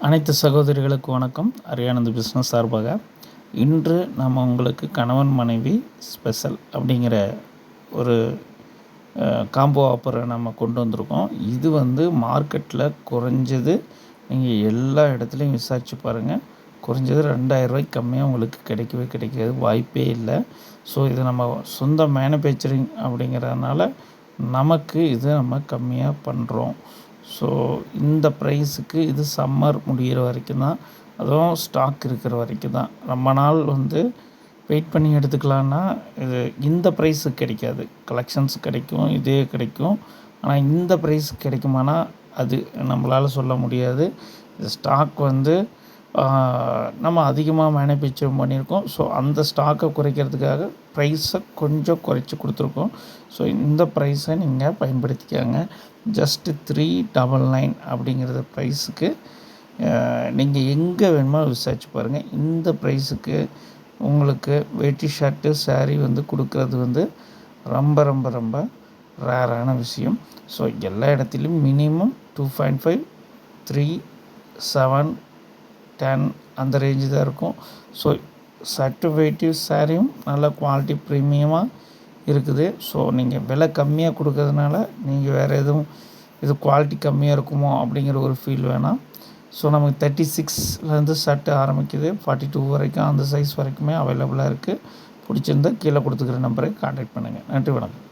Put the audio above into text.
அனைத்து சகோதரிகளுக்கு வணக்கம். அரியானந்த் பிஸ்னஸ் சார்பாக இன்று நம்ம உங்களுக்கு கணவன் மனைவி ஸ்பெஷல் அப்படிங்கிற ஒரு காம்போ ஆஃபரை நம்ம கொண்டு வந்திருக்கோம். இது மார்க்கெட்டில் குறைஞ்சது நீங்கள் எல்லா இடத்துலையும் விசாரித்து பாருங்கள். குறைஞ்சது 2000 ரூபாய்க்கு கம்மியாக உங்களுக்கு கிடைக்காது, வாய்ப்பே இல்லை. ஸோ இது நம்ம சொந்த மேனுஃபேக்சரிங் அப்படிங்கிறதுனால நமக்கு இது நம்ம கம்மியாக பண்ணுறோம். ஸோ இந்த ப்ரைஸுக்கு இது சம்மர் முடிகிற வரைக்கும் தான், அதுவும் ஸ்டாக் இருக்கிற வரைக்கும் தான். ரொம்ப நாள் வெயிட் பண்ணி எடுத்துக்கலான்னா இது இந்த ப்ரைஸுக்கு கிடைக்காது. கலெக்ஷன்ஸ் கிடைக்கும், இதே கிடைக்கும். ஆனால் இந்த ப்ரைஸுக்கு கிடைக்குமானா அது நம்மளால் சொல்ல முடியாது. இது ஸ்டாக் நம்ம அதிகமாக மேனுஃபேக்சர் பண்ணியிருக்கோம். ஸோ அந்த ஸ்டாக்கை குறைக்கிறதுக்காக ப்ரைஸை கொஞ்சம் குறைச்சி கொடுத்துருக்கோம். ஸோ இந்த ப்ரைஸை நீங்கள் பயன்படுத்திக்காங்க. ஜஸ்ட்டு 399 அப்படிங்கிறத ப்ரைஸுக்கு நீங்கள் எங்கே வேணுமோ விசாரிச்சு பாருங்கள். இந்த ப்ரைஸுக்கு உங்களுக்கு வேட்டி ஷர்ட்டு சாரீ கொடுக்குறது ரொம்ப ரொம்ப ரொம்ப ரேரான விஷயம். ஸோ எல்லா இடத்துலையும் மினிமம் 2.5, 3, 7, 10 அந்த ரேஞ்சு தான் இருக்கும். ஸோ சர்டிஃபிகேட்டிவ் சாரியும் நல்ல குவாலிட்டி ப்ரீமியமாக இருக்குது. ஸோ நீங்கள் விலை கம்மியாக கொடுக்கறதுனால நீங்கள் வேறு எதுவும் இது குவாலிட்டி கம்மியாக இருக்குமோ அப்படிங்கிற ஒரு ஃபீல் வேணாம். ஸோ நமக்கு 36லேருந்து ஷர்ட்டு ஆரம்பிக்குது, 42 வரைக்கும் அந்த சைஸ் வரைக்குமே அவைலபிளாக இருக்குது. பிடிச்சிருந்தால் கீழே கொடுத்துக்கிற நம்பரை கான்டாக்ட் பண்ணுங்கள். நன்றி, வணக்கம்.